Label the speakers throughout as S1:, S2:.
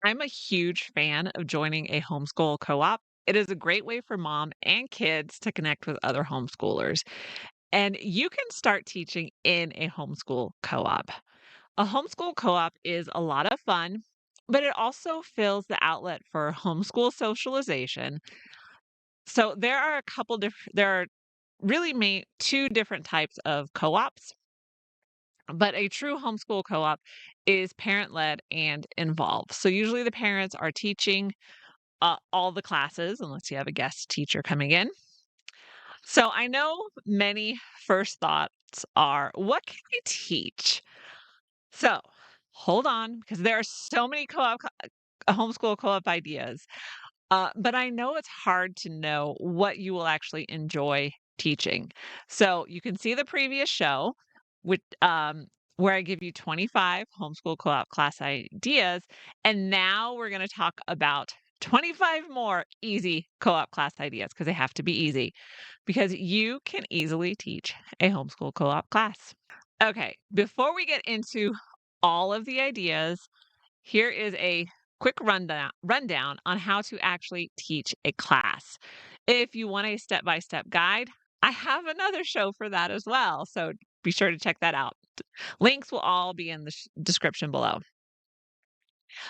S1: I'm a huge fan of joining a homeschool co-op. It is a great way for mom and kids to connect with other homeschoolers. And you can start teaching in a homeschool co-op. A homeschool co-op is a lot of fun, but it also fills the outlet for homeschool socialization. So there are really two different types of co-ops, but a true homeschool co-op is parent-led and involved. So usually the parents are teaching all the classes unless you have a guest teacher coming in. So I know many first thoughts are, what can I teach? So hold on, because there are so many homeschool co-op ideas. But I know it's hard to know what you will actually enjoy teaching. So you can see the previous show, with where I give you 25 homeschool co-op class ideas, and now we're going to talk about 25 more easy co-op class ideas because they have to be easy because you can easily teach a homeschool co-op class. Okay, before we get into all of the ideas, here is a quick rundown on how to actually teach a class. If you want a step-by-step guide, I have another show for that as well, so be sure to check that out. Links will all be in the description below.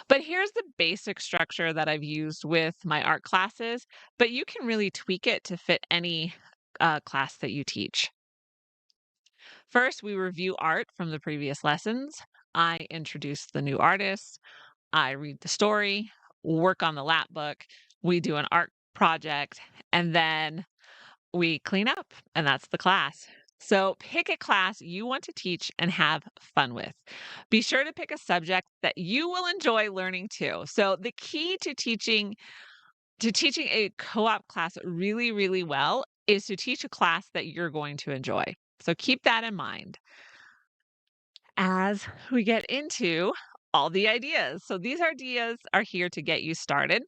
S1: But here's the basic structure that I've used with my art classes, but you can really tweak it to fit any class that you teach. First, we review art from the previous lessons. I introduce the new artist. I read the story, work on the lap book, we do an art project, and then we clean up, and that's the class. So pick a class you want to teach and have fun with. Be sure to pick a subject that you will enjoy learning too. So the key to teaching a co-op class really, really well is to teach a class that you're going to enjoy. So keep that in mind as we get into all the ideas. So these ideas are here to get you started.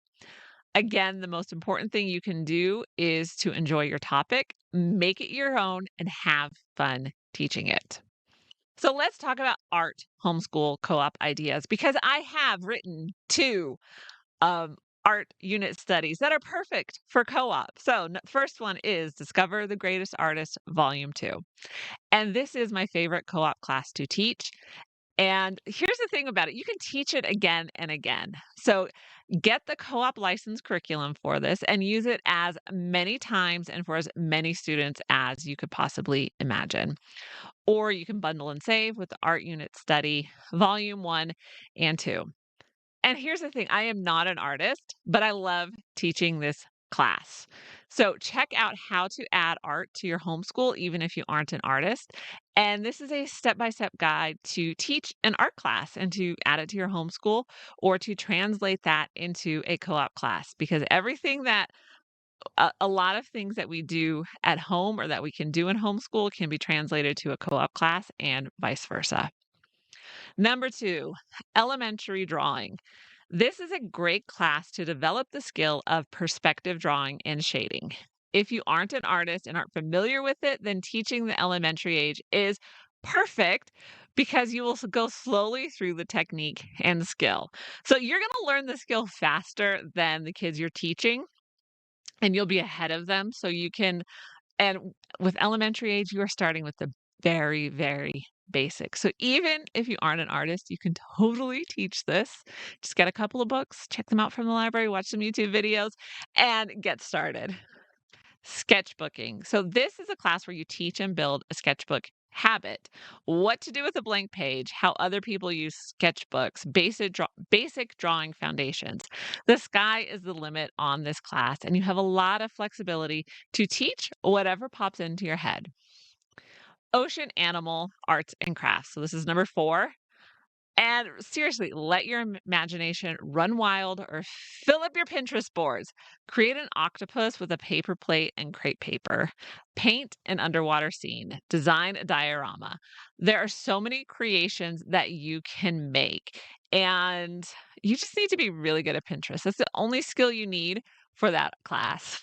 S1: Again, the most important thing you can do is to enjoy your topic, make it your own, and have fun teaching it. So let's talk about art homeschool co op ideas because I have written two um, art unit studies that are perfect for co op. So, first one is Discover the Greatest Artist, Volume 2. And this is my favorite co op class to teach. And here's the thing about it, you can teach it again and again. So get the co-op license curriculum for this and use it as many times and for as many students as you could possibly imagine. Or you can bundle and save with the Art Unit Study, Volume 1 and 2. And here's the thing, I am not an artist, but I love teaching this class. So check out how to add art to your homeschool, even if you aren't an artist. And this is a step-by-step guide to teach an art class and to add it to your homeschool or to translate that into a co-op class because a lot of things that we do at home or that we can do in homeschool can be translated to a co-op class and vice versa. Number two, elementary drawing. This is a great class to develop the skill of perspective drawing and shading. If you aren't an artist and aren't familiar with it, then teaching the elementary age is perfect because you will go slowly through the technique and the skill. So you're going to learn the skill faster than the kids you're teaching, and you'll be ahead of them. And with elementary age, you are starting with the very, very basic. So even if you aren't an artist, you can totally teach this. Just get a couple of books, check them out from the library, watch some YouTube videos, and get started. Sketchbooking. So this is a class where you teach and build a sketchbook habit. What to do with a blank page, how other people use sketchbooks, basic drawing foundations. The sky is the limit on this class, and you have a lot of flexibility to teach whatever pops into your head. Ocean animal arts and crafts. So this is number 4. And seriously, let your imagination run wild or fill up your Pinterest boards. Create an octopus with a paper plate and crepe paper. Paint an underwater scene. Design a diorama. There are so many creations that you can make. And you just need to be really good at Pinterest. That's the only skill you need for that class.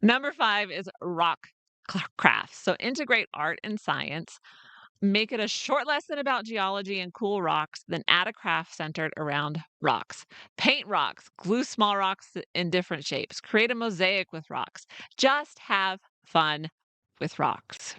S1: Number 5 is rock crafts. So integrate art and science. Make it a short lesson about geology and cool rocks, then add a craft centered around rocks. Paint rocks, glue small rocks in different shapes, create a mosaic with rocks. Just have fun with rocks.